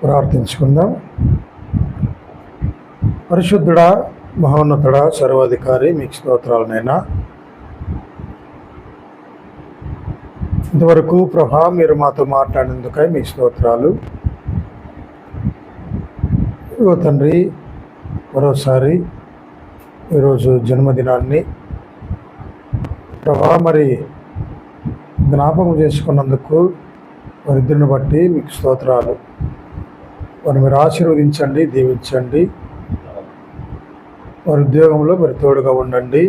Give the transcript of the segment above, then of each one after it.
ప్రార్థించుకుందాం. పరిశుద్ధుడా, మహోన్నతుడా, సర్వాధికారి, మీకు స్తోత్రాలనైనా. ఇంతవరకు ప్రభా మీరు మాతో మాట్లాడినందుకై మీ స్తోత్రాలు. ఇదిగో తండ్రి, మరోసారి ఈరోజు జన్మదినాన్ని ప్రభా మరి జ్ఞాపకం చేసుకున్నందుకు వారిద్దరిని బట్టి మీకు స్తోత్రాలు. వారిని మీరు ఆశీర్వదించండి, దీవించండి. వారి ఉద్యోగంలో మీరు తోడుగా ఉండండి.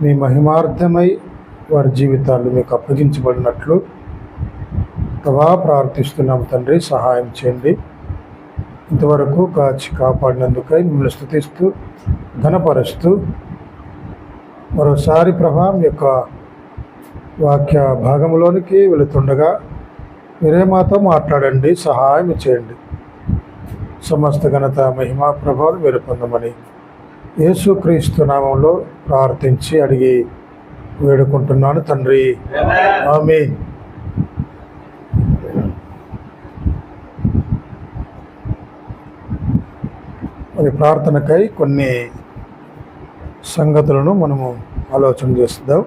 మీ మహిమార్థమై వారి జీవితాలు మీకు అప్పగించబడినట్లు ప్రభా ప్రార్థిస్తున్నాం తండ్రి. సహాయం చేయండి. ఇంతవరకు కాచి కాపాడినందుకై మిమ్మల్ని స్తుతిస్తూ ఘనపరుస్తూ మరోసారి ప్రభా మీ యొక్క వాక్య భాగంలోనికి వెళుతుండగా మీరే మాతో మాట్లాడండి, సహాయం చేయండి. సమస్త ఘనత, మహిమా, ప్రభావాలు మీరు పొందమని యేసుక్రీస్తు నామంలో ప్రార్థించి అడిగి వేడుకుంటున్నాను తండ్రి, ఆమేన్. మరి ప్రార్థనకై కొన్ని సంగతులను మనము ఆలోచన చేద్దాం.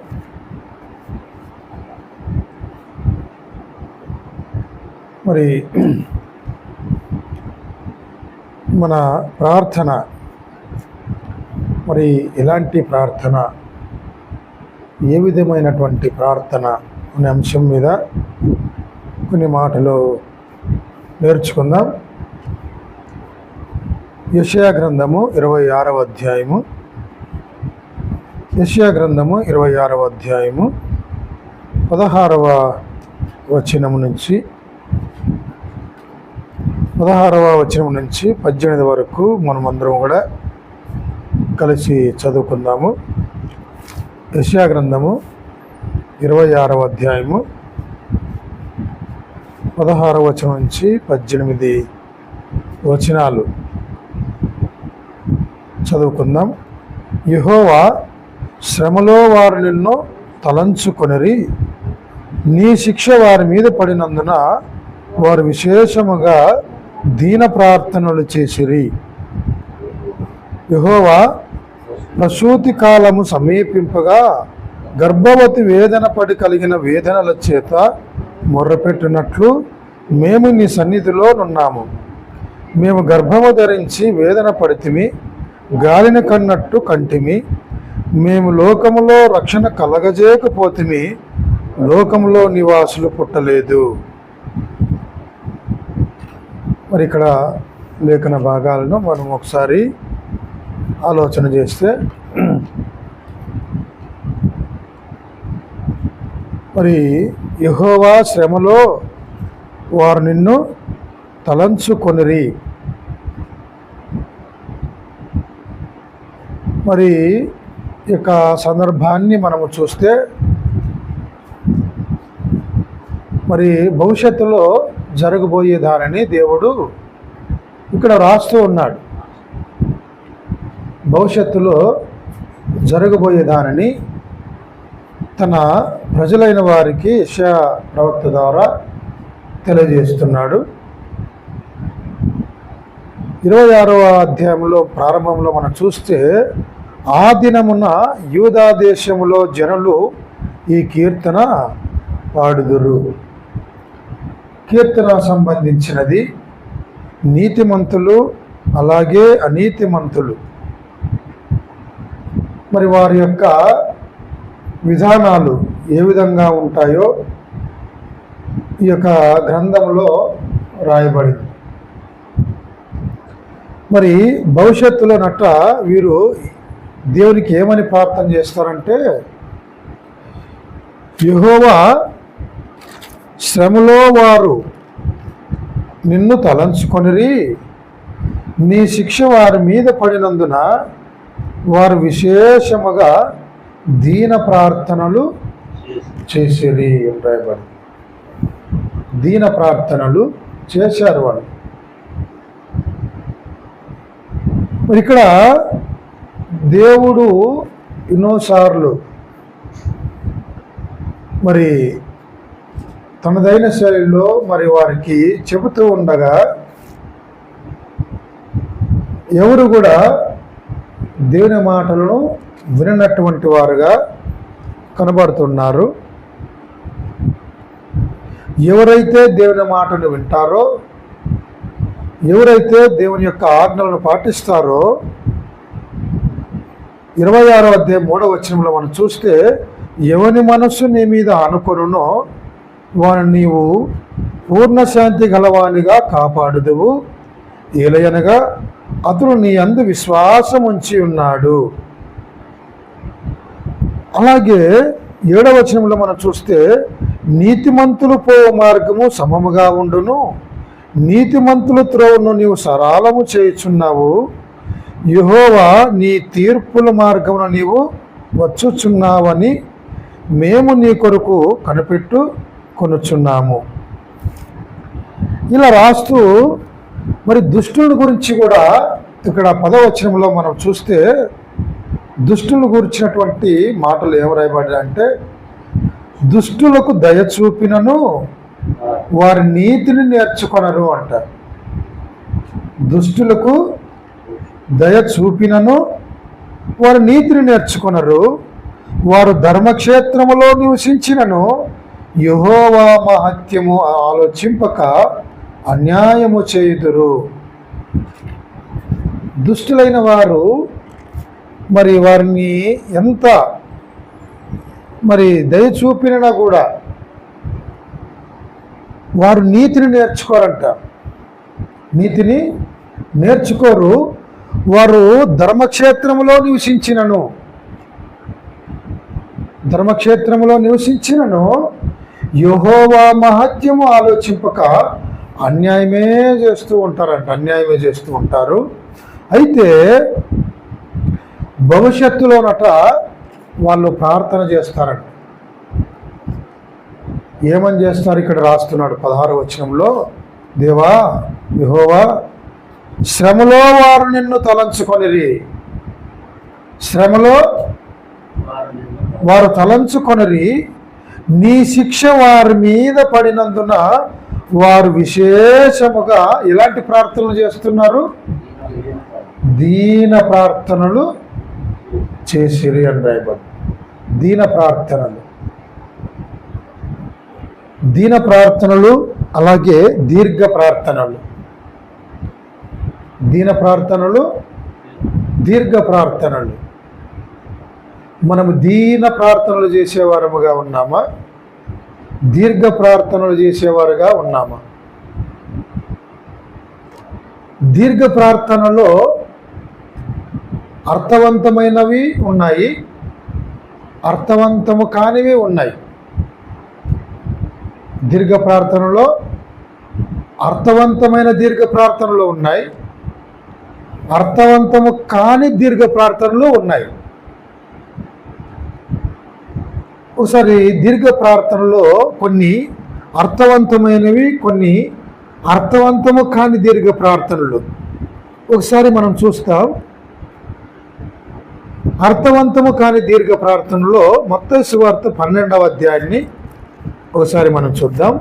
మరి మన ప్రార్థన మరి ఎలాంటి ప్రార్థన, ఏ విధమైనటువంటి ప్రార్థన అనే అంశం మీద కొన్ని మాటలు నేర్చుకుందాం. యెషయా గ్రంథము 26వ అధ్యాయము, యెషయా గ్రంథము 26వ అధ్యాయము 16వ వచనం నుంచి 18 వరకు మనమందరం కూడా కలిసి చదువుకుందాము. యెషయా గ్రంథము 26వ అధ్యాయము 16వ వచనం నుంచి 18 వచనాలు చదువుకుందాం. యెహోవా, శ్రమలో వారు నిన్ను తలంచుకొనిరి, నీ శిక్ష వారి మీద పడినందున వారు విశేషముగా దీన ప్రార్థనలు చేసిరి. యెహోవా, ప్రసూతి కాలము సమీపింపగా గర్భవతి వేదన పడి కలిగిన వేదనల చేత మొర్రపెట్టినట్లు మేము నీ సన్నిధిలో నున్నాము. మేము గర్భము ధరించి వేదన పడితిమి, గాలిని కన్నట్టు కంటిమి. మేము లోకములో రక్షణ కలగజేయకపోతిమి, లోకములో నివాసులు పుట్టలేదు. మరి ఇక్కడ లేఖన భాగాలను మనం ఒకసారి ఆలోచన చేస్తే, మరి యెహోవా, శ్రమలో వారు నిన్ను తలంచుకొనిరి. మరి ఈ యొక్క సందర్భాన్ని మనము చూస్తే, మరి భవిష్యత్తులో జరగబోయే దానిని దేవుడు ఇక్కడ రాస్తూ ఉన్నాడు. భవిష్యత్తులో జరగబోయే దానిని తన ప్రజలైన వారికి యెషయా ప్రవక్త ద్వారా తెలియజేస్తున్నాడు. 26వ అధ్యాయంలో ప్రారంభంలో మనం చూస్తే, ఆ దినమున యూదా దేశములో జనులు ఈ కీర్తన పాడుదురు. కీర్తన సంబంధించినది నీతిమంతులు అలాగే అనీతిమంతులు మరి వారి యొక్క విధానాలు ఏ విధంగా ఉంటాయో ఈ యొక్క గ్రంథంలో రాయబడింది. మరి భవిష్యత్తులో నట్ట వీరు దేవునికి ఏమని ప్రార్థన చేస్తారంటే, యెహోవా, శ్రమలో వారు నిన్ను తలంచుకొనిరి, నీ శిక్ష వారి మీద పడినందున వారు విశేషముగా దీన ప్రార్థనలు చేసిరి అని రాయబడి. దీన ప్రార్థనలు చేశారు వాళ్ళు. మరి ఇక్కడ దేవుడు ఎన్నోసార్లు మరి తనదైన శైలిలో మరి వారికి చెబుతూ ఉండగా ఎవరు కూడా దేవుని మాటలను విననటువంటి వారుగా కనబడుతున్నారు. ఎవరైతే దేవుని మాటను వింటారో, ఎవరైతే దేవుని యొక్క ఆజ్ఞలను పాటిస్తారో, 26వ అధ్యాయం 3వ వచనంలో మనం చూస్తే, ఎవని మనస్సు నీ మీద ఆనుకొనునో వాని నీవు పూర్ణ శాంతి గలవానిగా కాపాడుదువు, ఏలయనగా అతడు నీ అందు విశ్వాసం ఉంచి ఉన్నాడు. అలాగే 7వ వచనంలో మనం చూస్తే, నీతిమంతులు పోవు మార్గము సమముగా ఉండును, నీతిమంతుల త్రోవను నీవు సరళము చేయుచున్నావు, యెహోవా నీ తీర్పుల మార్గమును నీవు వచ్చుచున్నావని మేము నీ కొరకు కనిపెట్టు కొనుచున్నాము. ఇలా రాస్తూ మరి దుష్టుల గురించి కూడా ఇక్కడ 10వ వచనంలో మనం చూస్తే, దుష్టులను గురించినటువంటి మాటలు ఏం రాయబడ్డాయంటే, దుష్టులకు దయ చూపినను వారి నీతిని నేర్చుకొనరు అంటారు. దుష్టులకు దయ చూపినను వారు నీతిని నేర్చుకొనరు, వారు ధర్మక్షేత్రములో నివసించినను యెహోవా మహత్యము ఆలోచింపక అన్యాయము చేయుదురు. దుష్టులైన వారు మరి వారిని ఎంత మరి దయ చూపినా కూడా వారు నీతిని నేర్చుకోరంట. నీతిని నేర్చుకోరు. వారు ధర్మక్షేత్రములో నివసించినను యెహోవా మహత్యము ఆలోచింపక అన్యాయమే చేస్తూ ఉంటారు. అయితే భవిష్యత్తులోనట వాళ్ళు ప్రార్థన చేస్తారంట. ఏమని చేస్తారు? ఇక్కడ రాస్తున్నాడు 16వ వచనంలో, దేవా యెహోవా, శ్రమలో వారు నిన్ను తలంచుకొనిరి, శ్రమలో వారు తలంచుకొనిరి, నీ శిక్ష వారి మీద పడినందున వారు విశేషముగా ఎలాంటి ప్రార్థనలు చేస్తున్నారు? దీన ప్రార్థనలు చేసిరి అని రాయబడి. దీన ప్రార్థనలు అలాగే దీర్ఘ ప్రార్థనలు. దీర్ఘ ప్రార్థనలు. మనము దీన ప్రార్థనలు చేసేవారముగా ఉన్నామా? దీర్ఘ ప్రార్థనలు చేసేవారుగా ఉన్నామా? దీర్ఘ ప్రార్థనలో అర్థవంతమైనవి ఉన్నాయి, అర్థవంతము కానివి ఉన్నాయి. దీర్ఘ ప్రార్థనలో అర్థవంతమైన దీర్ఘ ప్రార్థనలు ఉన్నాయి, అర్థవంతము కాని దీర్ఘ ప్రార్థనలు ఉన్నాయి. ఒకసారి దీర్ఘ ప్రార్థనలో కొన్ని అర్థవంతమైనవి, కొన్ని అర్థవంతము కాని దీర్ఘ ప్రార్థనలు ఒకసారి మనం చూస్తాం. అర్థవంతము కాని దీర్ఘ ప్రార్థనలో మత్తయి సువార్త 12వ అధ్యాయాన్ని ఒకసారి మనం చూద్దాం.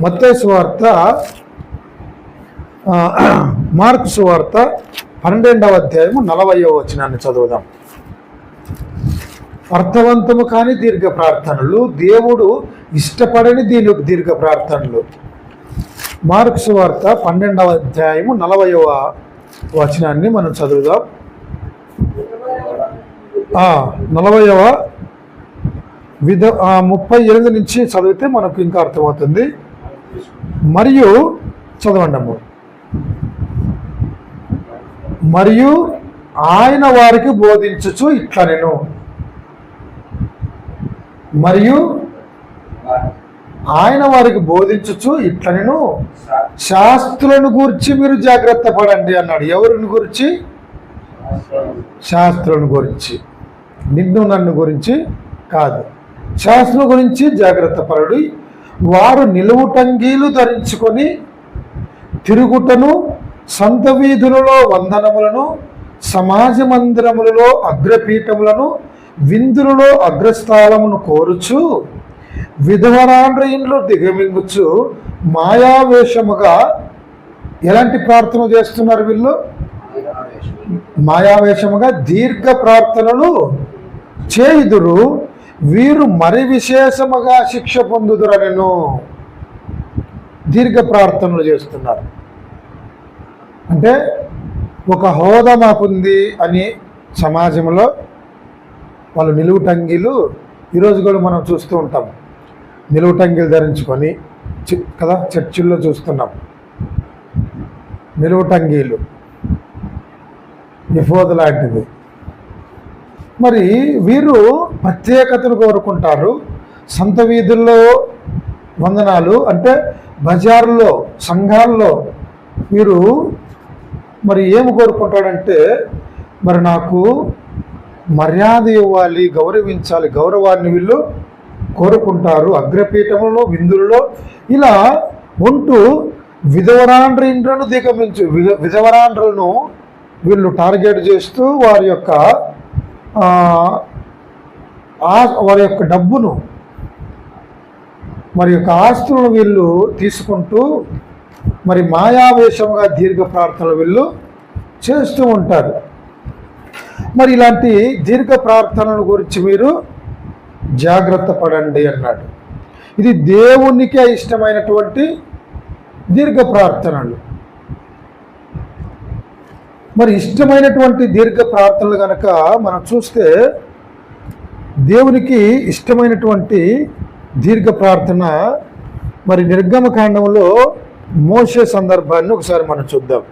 మత్తయి సువార్త, మార్కు సువార్త 12వ అధ్యాయము 40వ వచనాన్ని చదువుదాం. అర్థవంతము కాని దీర్ఘ ప్రార్థనలు, దేవుడు ఇష్టపడని దీర్ఘ ప్రార్థనలు. మార్కు సువార్త 12వ అధ్యాయము 40వ వచనాన్ని మనం చదువుదాం. 40వ 38 నుంచి చదివితే మనకు ఇంకా అర్థమవుతుంది. మరియు చదవండము. మరియు ఆయన వారికి బోధించుచు ఇట్లనెను. మరియు ఆయన వారికి బోధించుచు ఇట్లనెను, శాస్త్రులను గురించి మీరు జాగ్రత్త పడండి అన్నాడు. ఎవరిని గురించి? శాస్త్రులను గురించి, నిన్ను నన్ను గురించి కాదు. శాస్త్రుల గురించి జాగ్రత్త పడు. వారు నిలువుటంగీలు ధరించుకొని తిరుగుటను, సంత వీధులలో వందనములను, సమాజ మందిరములలో అగ్రపీఠములను, విందులలో అగ్రస్థానమును కోరుచు, విధవరాండ్ర ఇండ్లు దిగమింగుచు మాయావేషముగా ఎలాంటి ప్రార్థన చేస్తున్నారు వీళ్ళు? మాయావేశముగా దీర్ఘ ప్రార్థనలు చేయుదురు, వీరు మరి విశేషముగా శిక్ష పొందుదురనెను. దీర్ఘ ప్రార్థనలు చేస్తున్నారు అంటే ఒక హోదా మాకుంది అని సమాజంలో వాళ్ళు నిలువుటంగీలు ఈరోజు కూడా మనం చూస్తూ ఉంటాం. నిలువుటంగీలు ధరించుకొని కదా చర్చిల్లో చూస్తున్నాం. నిలువుటంగీలు యెహోవా లాంటిది. మరి వీరు ప్రత్యేకతను కోరుకుంటారు. సంత వీధుల్లో వందనాలు అంటే బజార్లో సంఘాల్లో వీరు మరి ఏమి కోరుకుంటాడంటే మరి నాకు మర్యాద ఇవ్వాలి, గౌరవించాలి, గౌరవాన్ని వీళ్ళు కోరుకుంటారు. అగ్రపీఠములో విందులలో ఇలా ఉంటూ విధవరాండ్రులను దిగమించు విధవరాండ్రులను వీళ్ళు టార్గెట్ చేస్తూ వారి యొక్క డబ్బును మరి యొక్క ఆస్తులను వీళ్ళు తీసుకుంటూ మరి మాయావేశంగా దీర్ఘ ప్రార్థనలు వీళ్ళు చేస్తూ ఉంటారు. మరి ఇలాంటి దీర్ఘ ప్రార్థనల గురించి మీరు జాగ్రత్త పడండి అన్నాడు. ఇది దేవునికే ఇష్టమైనటువంటి దీర్ఘ ప్రార్థనలు. మరి ఇష్టమైనటువంటి దీర్ఘ ప్రార్థనలు కనుక మనం చూస్తే దేవునికి ఇష్టమైనటువంటి దీర్ఘ ప్రార్థన మరి నిర్గమకాండంలో మోషే సందర్భాన్ని ఒకసారి మనం చూద్దాం.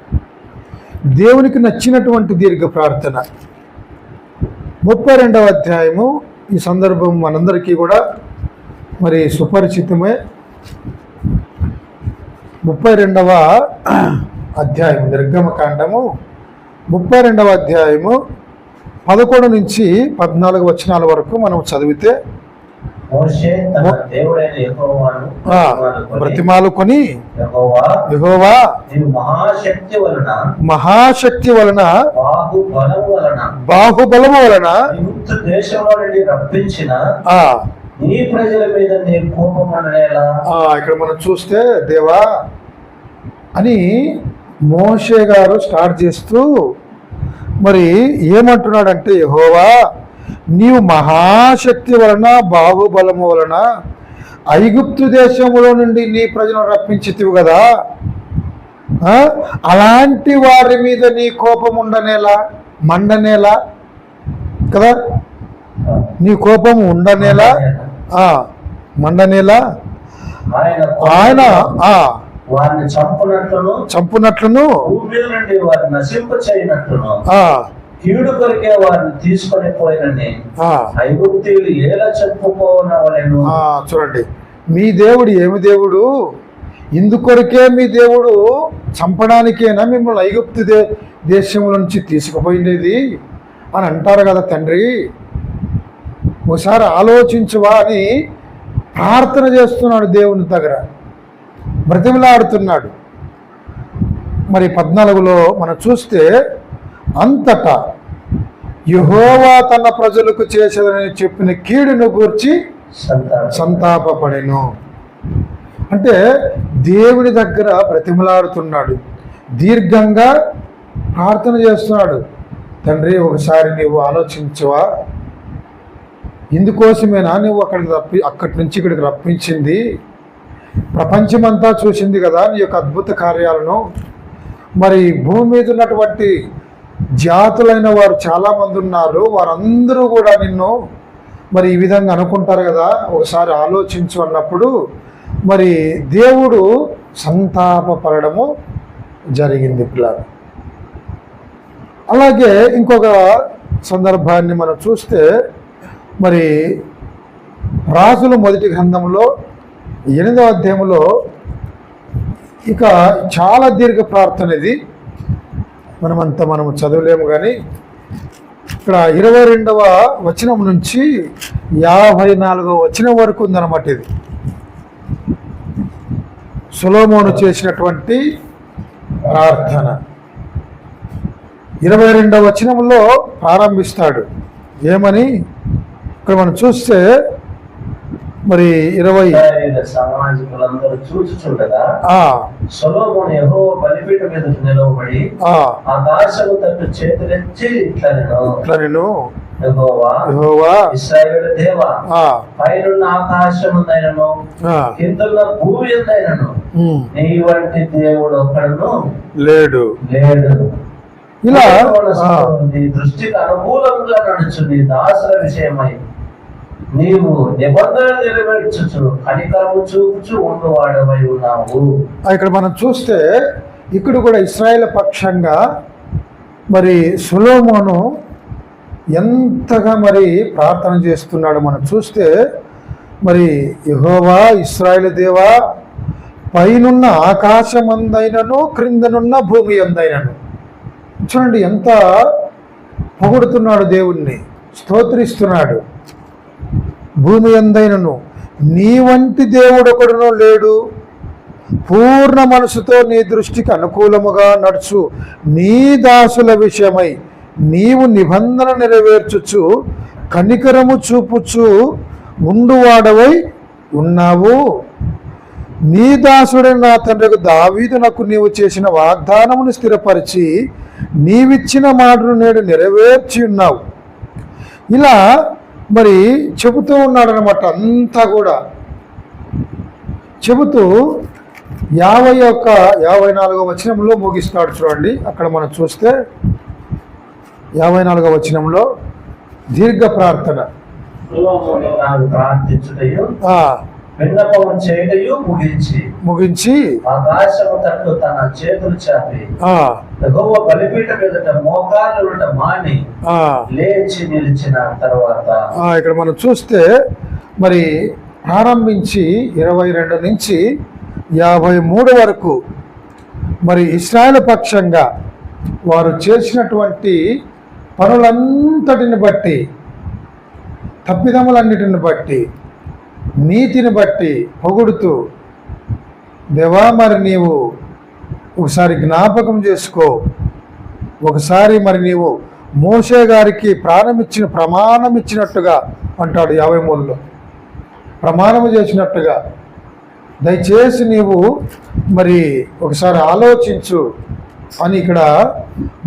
దేవునికి నచ్చినటువంటి దీర్ఘ ప్రార్థన 32వ అధ్యాయము. ఈ సందర్భం మనందరికీ కూడా మరి సుపరిచితమే. 32వ అధ్యాయము నిర్గమకాండము 32వ అధ్యాయము 11 నుంచి 14 వచనాల వరకు మనం చదివితే బ్రతిమాలుకొని యెహోవా మహాశక్తి వలన బాహుబలము వలన ఇక్కడ మనం చూస్తే దేవా అని మోషే గారు స్టార్ట్ చేస్తూ మరి ఏమంటున్నాడంటే యెహోవా నీవు మహాశక్తి వలన బాహుబలము వలన ఐగుప్తు దేశంలో నుండి నీ ప్రజలను రప్పించితివి కదా, అలాంటి వారి మీద నీ కోపం ఉండనేలా మండనేలా కదా, నీ కోపం ఉండనేలా మండనేలా ఆయన వారిని చంపునట్లును కీడు కొరికే వారిని తీసుకొని పోయినని ఐగుప్తీయులు ఎలా చెప్పుకోనవలెను. చూడండి, మీ దేవుడు ఏమి దేవుడు? ఇందుకొరకే మీ దేవుడు చంపడానికేనా మిమ్మల్ని ఐగుప్తు దేశం నుంచి తీసుకుపోయినది అని అంటారు కదా తండ్రి. ఒకసారి ఆలోచించువా అని ప్రార్థన చేస్తున్నాడు దేవుని దగ్గర, బ్రతిమలాడుతున్నాడు. మరి 14లో మనం చూస్తే అంతటా యెహోవా తన ప్రజలకు చేసేదని చెప్పిన కీడును గూర్చి సంతాపపడెను. అంటే దేవుని దగ్గర బ్రతిమలాడుతున్నాడు, దీర్ఘంగా ప్రార్థన చేస్తున్నాడు. తండ్రి ఒకసారి నీవు ఆలోచించవా, ఇందుకోసమేనా నువ్వు అక్కడి నుంచి ఇక్కడికి రప్పించింది? ప్రపంచమంతా చూసింది కదా నీ యొక్క అద్భుత కార్యాలను. మరి భూమి మీద ఉన్నటువంటి జాతులైన వారు చాలామంది ఉన్నారు, వారందరూ కూడా నిన్ను మరి ఈ విధంగా అనుకుంటారు కదా, ఒకసారి ఆలోచించు అన్నప్పుడు మరి దేవుడు సంతాపపడము జరిగింది పిల్లలు. అలాగే ఇంకొక సందర్భాన్ని మనం చూస్తే మరి రాజుల మొదటి గ్రంథంలో 8వ అధ్యాయంలో ఇక చాలా దీర్ఘ ప్రార్థన ఇది, మనము చదవలేము. కానీ ఇక్కడ 22వ వచనం నుంచి 54వ వచనం వరకు ఉందన్నమాట. ఇది సొలొమోను చేసినటువంటి ప్రార్థన. 22వ వచనంలో ప్రారంభిస్తాడు ఏమని. ఇక్కడ మనం చూస్తే మరి 20 ఇశ్రాయేలు సమాజకులందరూ చూచుచుండగా సొలొమోను యెహోవా బలిపీఠం మీద నిలవబడి ఆకాశము తట్టు చేతులెత్తి ఇట్లనెను, యెహోవా ఇశ్రాయేలు దేవా, పైనున్న ఆకాశముందైనను కిందున్న భూమి ఎందైనను నీ వంటి దేవుడు ఒక్కడును లేడు. ఇలా నీ దృష్టికి అనుకూలంగా నడుచు నీ దాసుల విషయమై నీవు నిబంధన నెరవేర్చుచు కనికరము చూపుచు ఉన్నవాడవై ఉన్నావు. ఇక్కడ మనం చూస్తే ఇక్కడ కూడా ఇశ్రాయేల్ పక్షంగా మరి సొలొమోను ఎంతగా మరి ప్రార్థన చేస్తున్నాడు మనం చూస్తే, మరి యెహోవా ఇశ్రాయేలు దేవా, పైనున్న ఆకాశమందైనను క్రిందనున్న భూమి అందైనను. చూడండి ఎంత పొగుడుతున్నాడు దేవుణ్ణి, స్తోత్రిస్తున్నాడు. భూమి అందైనను నీ వంటి దేవుడొకడునో లేడు, పూర్ణ మనసుతో నీ దృష్టికి అనుకూలముగా నడుచు నీ దాసుల విషయమై నీవు నిబంధన నెరవేర్చుచు కనికరము చూపుచు ఉండువాడవై ఉన్నావు. నీ దాసుడైన నా తండ్రికి దావీదునకు నీవు చేసిన వాగ్దానమును స్థిరపరిచి నీవిచ్చిన మాటను నేడు నెరవేర్చి ఉన్నావు. ఇలా మరి చెబుతూ ఉన్నాడనమాట. అంతా కూడా చెబుతూ 54వ వచనంలో ముగిస్తాడు. చూడండి, అక్కడ మనం చూస్తే 54వ వచనంలో దీర్ఘ ప్రార్థన విన్నపము చేయటయు ముగించి ఆకాశము తట్టు తన చేతులు చాపి యెహోవా బలిపీఠం ఎదుట మోకాళ్ళుట మాని లేచి నిలిచిన తర్వాత ఇక్కడ మనం చూస్తే మరి ప్రారంభించి 22 నుంచి 53 వరకు మరి ఇశ్రాయేలు పక్షంగా వారు చేసినటువంటి పనులంతటిని బట్టి, తప్పిదములన్నిటిని బట్టి, నీతిని బట్టి పొగుడుతూ, దేవా మరి నీవు ఒకసారి జ్ఞాపకం చేసుకో, ఒకసారి మరి నీవు మోషే గారికి ప్రమాణం ఇచ్చినట్టుగా అంటాడు 53లో, ప్రమాణము చేసినట్టుగా దయచేసి నీవు మరి ఒకసారి ఆలోచించు అని ఇక్కడ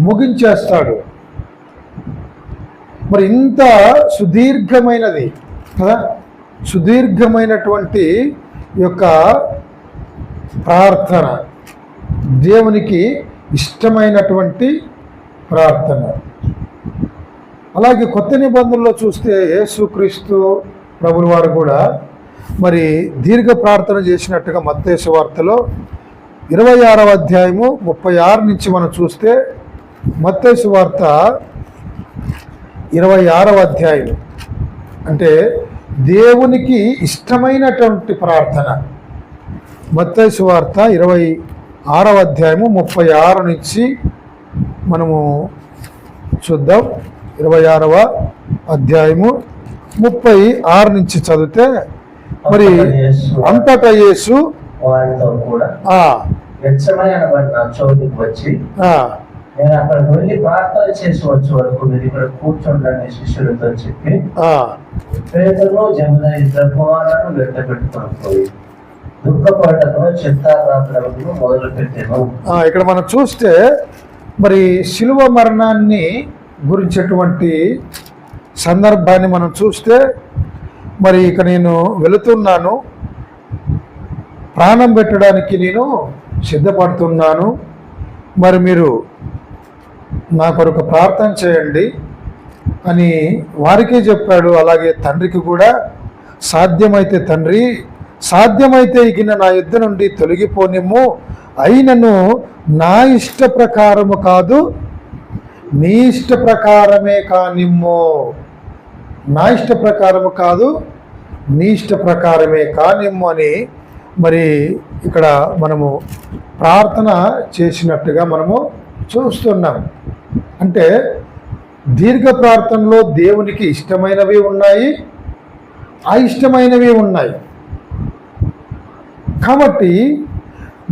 ముగించేస్తాడు. మరి ఇంత సుదీర్ఘమైనది కదా, సుదీర్ఘమైనటువంటి యొక్క ప్రార్థన, దేవునికి ఇష్టమైనటువంటి ప్రార్థన. అలాగే కొత్త నిబంధనలో చూస్తే యేసుక్రీస్తు ప్రభుల వారు కూడా మరి దీర్ఘ ప్రార్థన చేసినట్టుగా మత్తయి సువార్తలో 26వ అధ్యాయము 36 నుంచి మనం చూస్తే, మత్తయి సువార్త 26వ అధ్యాయం అంటే దేవునికి ఇష్టమైనటువంటి ప్రార్థన. మత్తయి సువార్త 26వ అధ్యాయము 36 నుంచి మనము చూద్దాం. 26వ అధ్యాయము 36 నుంచి చదివితే, మరి అంతటా యేసు వారితో కూడా గెత్సేమనే అనబడిన చోటికి వచ్చి నేను అక్కడికి వెళ్ళి ప్రార్థన చేసి వచ్చే వరకు మీరు ఇక్కడ కూర్చోండి శిష్యులతో చెప్పి పేతురును జెబెదయి ఇద్దరు కుమారులను వెంట పెట్టుకొని పోయి దుఃఖపడటంలో చిత్తాక్రాంతులను మొదలు పెట్టాను. ఇక్కడ మనం చూస్తే మరి శిలువ మరణాన్ని గురించినటువంటి సందర్భాన్ని మనం చూస్తే, మరి ఇక నేను వెళుతున్నాను, ప్రాణం పెట్టడానికి నేను సిద్ధపడుతున్నాను, మరి మీరు నా కొరకు ప్రార్థన చేయండి అని వారికే చెప్పాడు. అలాగే తండ్రికి కూడా, సాధ్యమైతే తండ్రి, సాధ్యమైతే ఇగిన నా యుద్ధ నుండి తొలగిపోనిమ్ము, అయినను నా ఇష్ట ప్రకారము కాదు నీ ఇష్ట ప్రకారమే కానిమ్ము, నా ఇష్ట ప్రకారము కాదు నీ ఇష్ట ప్రకారమే కానిమ్ము అని మరి ఇక్కడ మనము ప్రార్థన చేసినట్టుగా మనము చూస్తున్నాం. అంటే దీర్ఘ ప్రార్థనలో దేవునికి ఇష్టమైనవి ఉన్నాయి, అయిష్టమైనవి ఉన్నాయి. కాబట్టి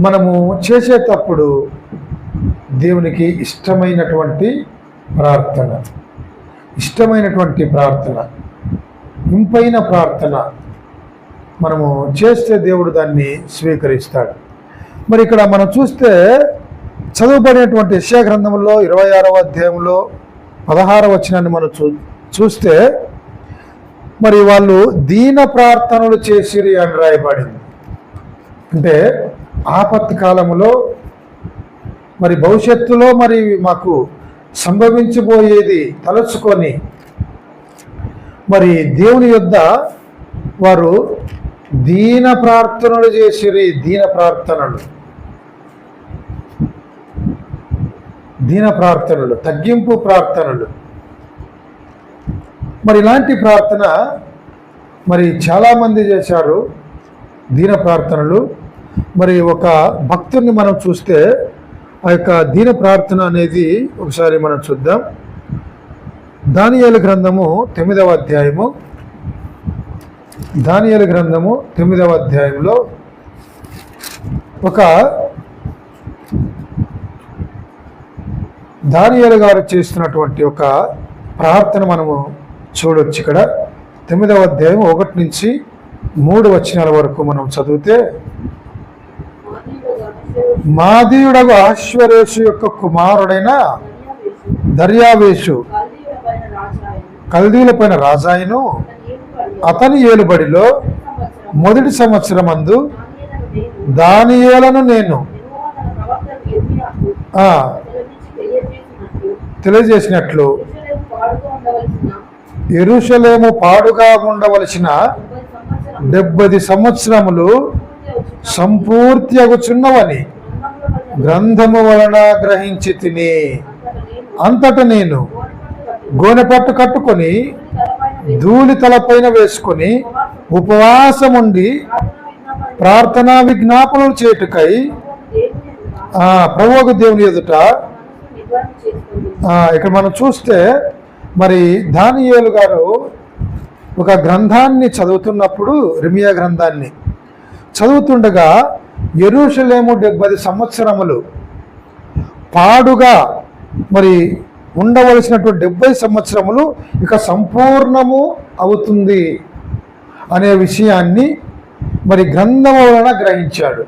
మనము చేసేటప్పుడు దేవునికి ఇష్టమైనటువంటి ప్రార్థన, ఇంపైన ప్రార్థన మనము చేస్తే దేవుడు దాన్ని స్వీకరిస్తాడు. మరి ఇక్కడ మనం చూస్తే చదువుబడినటువంటి యెషయా గ్రంథంలో 26వ అధ్యాయంలో 16వ వచనాన్ని మనం చూస్తే మరి వాళ్ళు దీన ప్రార్థనలు చేసిరి అని రాయబడింది. అంటే ఆపత్తి కాలంలో మరి భవిష్యత్తులో మరి మాకు సంభవించబోయేది తలుచుకొని మరి దేవుని యొద్ద వారు దీన ప్రార్థనలు చేసిరి. దీన ప్రార్థనలు, తగ్గింపు ప్రార్థనలు. మరి ఇలాంటి ప్రార్థన మరి చాలామంది చేశారు, దీన ప్రార్థనలు. మరి ఒక భక్తుడిని మనం చూస్తే ఆ యొక్క దీన ప్రార్థన అనేది ఒకసారి మనం చూద్దాం. దానియేలు గ్రంథము 9వ అధ్యాయము, దానియేలు గ్రంథము 9వ అధ్యాయంలో ఒక దానియేలు గారు చేస్తున్నటువంటి ఒక ప్రార్థన మనము చూడొచ్చు. ఇక్కడ 9వ అధ్యాయం 1 నుంచి 3 వచనాల వరకు మనం చదివితే, మాదీయుడగు అహష్వేరోషు యొక్క కుమారుడైన దర్యావేషు కల్దీయుల పైన రాజాయిను అతని ఏలుబడిలో మొదటి సంవత్సరమందు దానియేలును నేను తెలియజేసినట్లు యెరూషలేము పాడుగా ఉండవలసిన 70 సంవత్సరములు సంపూర్తి అగుచున్నవని గ్రంథము వలన గ్రహించి తిని, అంతట నేను గోనెపట్టు కట్టుకొని ధూళి తలపైన వేసుకొని ఉపవాసముండి ప్రార్థనా విజ్ఞాపనలు చేయుటకై ప్రభువు దేవుని ఎదుట. ఇక్కడ మనం చూస్తే మరి దానియేలు గారు ఒక గ్రంథాన్ని చదువుతున్నప్పుడు, ఇర్మీయా గ్రంథాన్ని చదువుతుండగా యెరూషలేము 70 సంవత్సరములు పాడుగా మరి ఉండవలసినటువంటి 70 సంవత్సరములు ఇక సంపూర్ణము అవుతుంది అనే విషయాన్ని మరి గ్రంథం వలన గ్రహించాడు.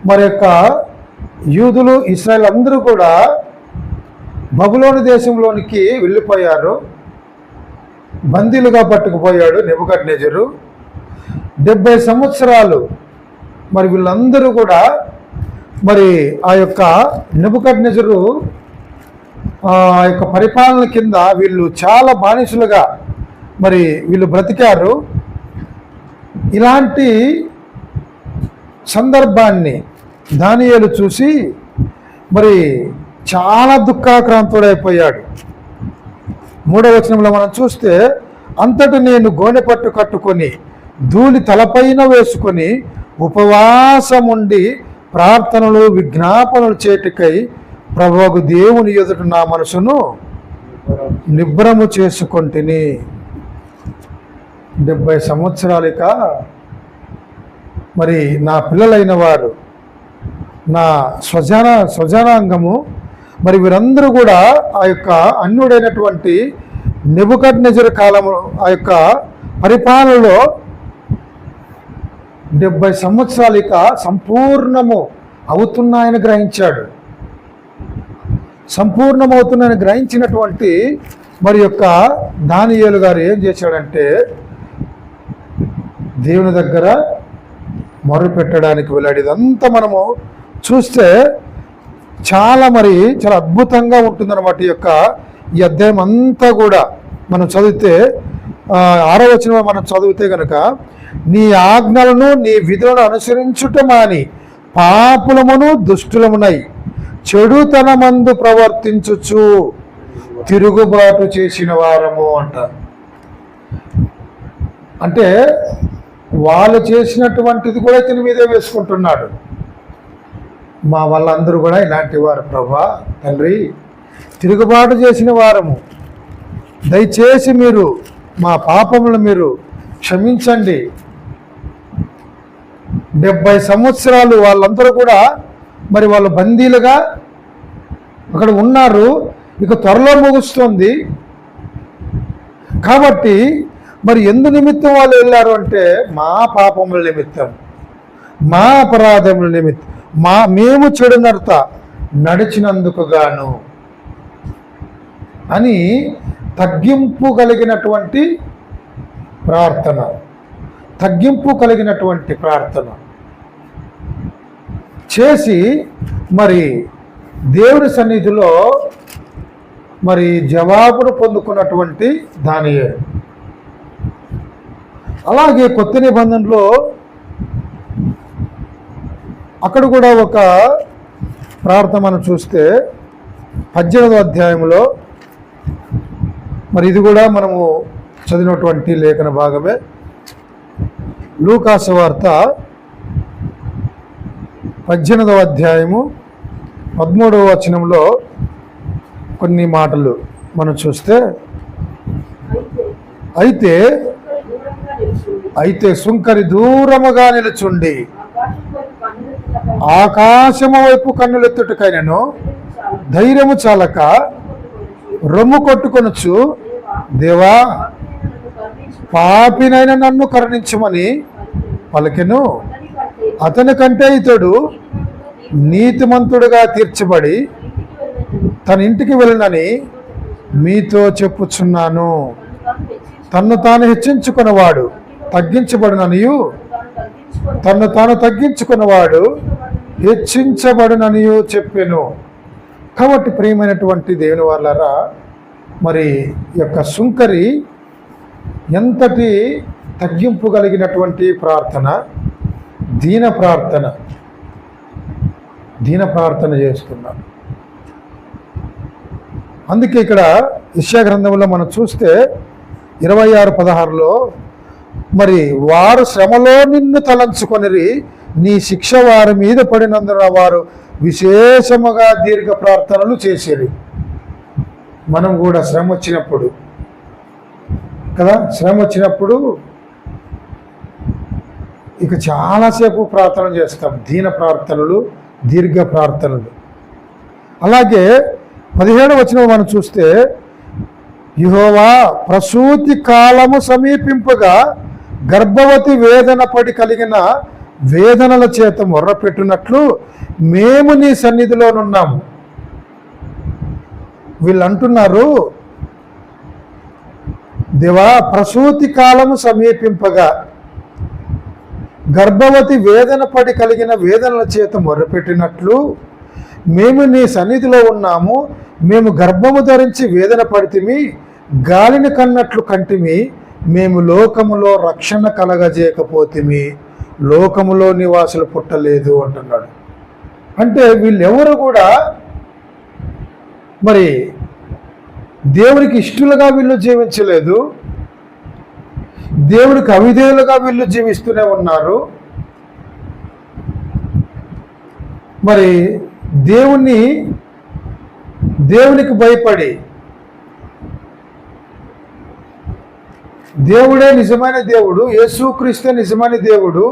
మరి యొక్క యూదులు, ఇశ్రాయేల్ అందరూ కూడా బబులోను దేశంలోనికి వెళ్ళిపోయారు. బందీలుగా పట్టుకుపోయాడు నెబుకద్నెజరు. 70 సంవత్సరాలు మరి వీళ్ళందరూ కూడా మరి ఆ యొక్క నెబుకద్నెజరు ఆ యొక్క పరిపాలన కింద వీళ్ళు చాలా బానిసలుగా మరి వీళ్ళు బ్రతికారు. ఇలాంటి సందర్భాన్ని దానియేలు చూసి మరి చాలా దుఃఖాక్రాంతుడైపోయాడు. 3వ వచనంలో మనం చూస్తే, అంతటి నేను గోనెపట్టు కట్టుకొని ధూళి తలపైన వేసుకొని ఉపవాసముండి ప్రార్థనలు విజ్ఞాపనలు చేటుకై ప్రభువు దేవుని ఎదుట నా మనసును నిబ్రము చేసుకొంటిని. 70 సంవత్సరాలిక మరి నా పిల్లలైన వారు, నా స్వజనాంగము మరి వీరందరూ కూడా ఆ యొక్క అన్యుడైనటువంటి నెబుకద్నెజరు కాలము ఆ యొక్క పరిపాలనలో 70 సంవత్సరాలిక సంపూర్ణము అవుతున్నాయని గ్రహించాడు. సంపూర్ణమవుతున్నాయని గ్రహించినటువంటి మరి యొక్క దానియేలు గారు ఏం చేశాడంటే, దేవుని దగ్గర మొర్ర పెట్టడానికి వెళ్ళాడు. ఇదంతా మనము చూస్తే చాలా అద్భుతంగా ఉంటుందన్నమాట. ఈ అధ్యాయం అంతా కూడా మనం చదివితే 6వ వచనంలో మనం చదివితే కనుక, నీ ఆజ్ఞలను నీ విధులను అనుసరించుట మాని పాపులమును దుష్టులమునై చెడుతనమందు ప్రవర్తించుచు తిరుగుబాటు చేసిన వారము అంట. అంటే వాళ్ళు చేసినటువంటిది కూడా ఇతని మీదే వేసుకుంటున్నాడు. మా వాళ్ళందరూ కూడా ఇలాంటి వారు ప్రభా, తండ్రి, తిరుగుబాటు చేసిన వారము, దయచేసి మీరు మా పాపములను మీరు క్షమించండి. 70 సంవత్సరాలు వాళ్ళందరూ కూడా మరి వాళ్ళు బందీలుగా అక్కడ ఉన్నారు. ఇక త్వరలో ముగుస్తుంది. కాబట్టి మరి ఎందు నిమిత్తం వాళ్ళు వెళ్ళారు అంటే మా పాపముల నిమిత్తం, మా అపరాధముల నిమిత్తం, మేము చెడు నడత నడిచినందుకు గాను అని తగ్గింపు కలిగినటువంటి ప్రార్థన, తగ్గింపు కలిగినటువంటి ప్రార్థన చేసి మరి దేవుని సన్నిధిలో మరి జవాబును పొందుకున్నటువంటి దానియేలు. అలాగే కొత్త నిబంధనలో అక్కడ కూడా ఒక ప్రార్థన మనం చూస్తే 18వ అధ్యాయంలో, మరి ఇది కూడా మనము చదివినటువంటి లేఖన భాగమే, లూకా సువార్త 18వ అధ్యాయము 13వ వచనంలో కొన్ని మాటలు మనం చూస్తే, అయితే సుంకరి దూరముగా నిలుచుండి ఆకాశము వైపు కన్నులెత్తుటకైనను ధైర్యము చాలక రొమ్ము కొట్టుకొనొచ్చు, దేవా పాపినైన నన్ను కరుణించమని పలికెను. అతని కంటే ఇతడు నీతిమంతుడుగా తీర్చబడి తన ఇంటికి వెళ్ళనని మీతో చెప్పుచున్నాను. తన్ను తాను హెచ్చించుకున్నవాడు తగ్గించబడుననియు, తన్ను తాను తగ్గించుకున్నవాడు హెచ్చించబడుననియు చెప్పెను. కాబట్టి ప్రియమైనటువంటి దేవుని వాళ్ళారా, మరి యొక్క సుంకరి ఎంతటి తగ్గింపు కలిగినటువంటి ప్రార్థన, దీన ప్రార్థన చేస్తున్నారు. అందుకే ఇక్కడ యెషయా గ్రంథంలో మనం చూస్తే 26:16లో, మరి వారు శ్రమలో నిన్ను తలంచుకొనిరి, నీ శిక్ష వారి మీద పడినందున వారు విశేషముగా దీర్ఘ ప్రార్థనలు చేసేది. మనం కూడా శ్రమ వచ్చినప్పుడు కదా, శ్రమ వచ్చినప్పుడు ఇక చాలాసేపు ప్రార్థన చేస్తాం, దీన ప్రార్థనలు, దీర్ఘ ప్రార్థనలు. అలాగే 17వ వచనం మనం చూస్తే, యెహోవా ప్రసూతి కాలము సమీపింపగా గర్భవతి వేదన పడి కలిగిన వేదనల చేత మొర్రపెట్టునట్లు మేము నీ సన్నిధిలోనున్నాము. వీళ్ళు అంటున్నారు, దేవా ప్రసూతి కాలము సమీపింపగా గర్భవతి వేదన పడి కలిగిన వేదనల చేత మొర్రపెట్టినట్లు మేము నీ సన్నిధిలో ఉన్నాము. మేము గర్భము ధరించి వేదన పడితిమి, గాలిని కన్నట్లు కంటిమి, మేము లోకములో రక్షణ కలగజేయకపోతిమి, లోకములో నివాసులు పుట్టలేదు అంటున్నాడు. అంటే వీళ్ళెవరు కూడా మరి దేవునికి ఇష్టలుగా వీళ్ళు జీవించలేదు, దేవునికి అవిధేయులుగా వీళ్ళు జీవిస్తూనే ఉన్నారు. మరి దేవునికి భయపడి, దేవుడే నిజమైన దేవుడు, యేసుక్రీస్తే నిజమైన దేవుడు,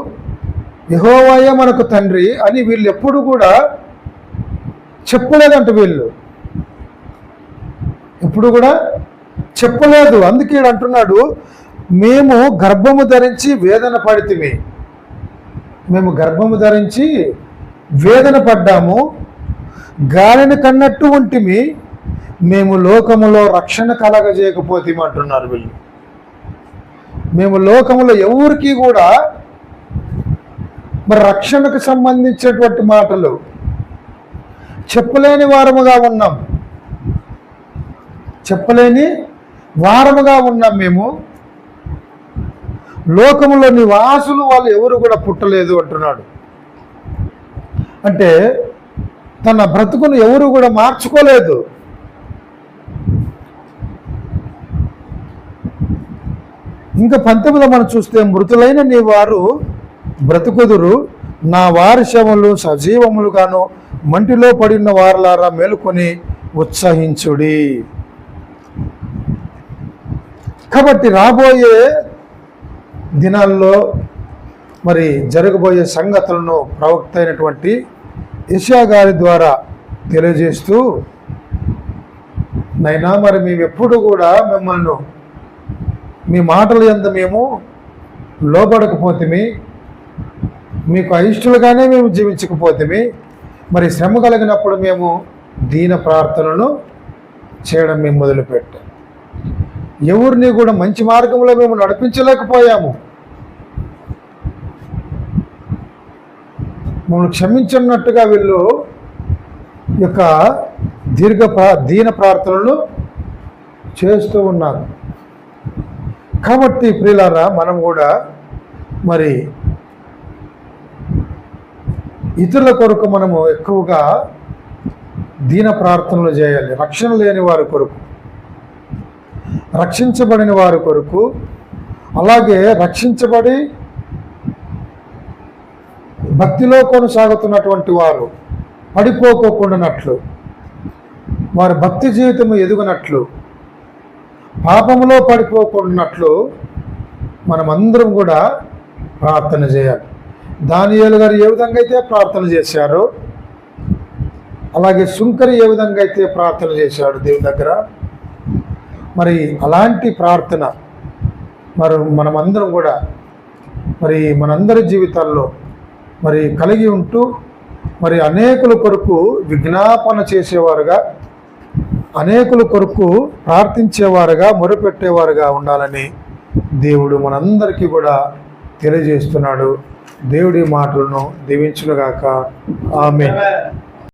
యెహోవాయే మనకు తండ్రి అని వీళ్ళు ఎప్పుడు కూడా చెప్పలేదంట. వీళ్ళు ఎప్పుడు కూడా చెప్పలేదు. అందుకే అంటున్నాడు, మేము గర్భము ధరించి వేదన పడితిమి, మేము గర్భము ధరించి వేదన పడ్డాము, గాలిని కన్నట్టు ఉంటిమి, మేము లోకములో రక్షణ కలగజేయకపోతేమి అంటున్నారు వీళ్ళు. మేము లోకములో ఎవరికి కూడా మరి రక్షణకు సంబంధించినటువంటి మాటలు చెప్పలేని వారముగా ఉన్నాం, చెప్పలేని వారముగా ఉన్నాం. మేము లోకములో నివాసులు వాళ్ళు ఎవరు కూడా పుట్టలేదు అంటున్నాడు. అంటే తన బ్రతుకును ఎవరు కూడా మార్చుకోలేదు. ఇంకా 19 మనం చూస్తే, మృతులైన నీ వారు బ్రతుకుదురు, నా వారి శవములు సజీవములుగాను మంటిలో పడిన వారలారా మేలుకొని ఉత్సహించుడి. కాబట్టి రాబోయే దినాల్లో మరి జరగబోయే సంగతులను ప్రవక్త అయినటువంటి యెషయా గారి ద్వారా తెలియజేస్తూ, నైనా మరి మేము ఎప్పుడు కూడా మిమ్మల్ని మీ మాటల యందు మేము లోబడకపోతేమి, మీకు అయిష్టులుగానే మేము జీవించకపోతేమి, మరి శ్రమ కలిగినప్పుడు మేము దీన ప్రార్థనలు చేయడం మేము మొదలుపెట్టాం. ఎవరిని కూడా మంచి మార్గంలో మేము నడిపించలేకపోయాము. మమ్మల్ని క్షమించున్నట్టుగా వీళ్ళు యొక్క దీన ప్రార్థనలు చేస్తూ ఉన్నారు. కాబట్టి ప్రియులారా, మనం కూడా మరి ఇతరుల కొరకు మనము ఎక్కువగా దీన ప్రార్థనలు చేయాలి. రక్షణ లేని వారి కొరకు, రక్షించబడిన వారి కొరకు, అలాగే రక్షించబడి భక్తిలో కొనసాగుతున్నటువంటి వారు పడిపోకోకుండానట్లు, వారి భక్తి జీవితం ఎదుగునట్లు, పాపములో పడిపోకుండానట్లు మనమందరం కూడా ప్రార్థన చేయాలి. దానియేలు గారు ఏ విధంగా అయితే ప్రార్థన చేశారో, అలాగే సుంకరి ఏ విధంగా అయితే ప్రార్థన చేశాడు దేవుని దగ్గర, మరి అలాంటి ప్రార్థన మరి మనమందరం కూడా మరి మనందరి జీవితాల్లో మరి కలిగి ఉంటూ, మరి అనేకుల కొరకు విజ్ఞాపన చేసేవారుగా, అనేకుల కొరకు ప్రార్థించేవారుగా, మొరపెట్టేవారుగా ఉండాలని దేవుడు మనందరికీ కూడా తెలియజేస్తున్నాడు. దేవుడి మాటలను దీవించునుగాక. ఆమేన్.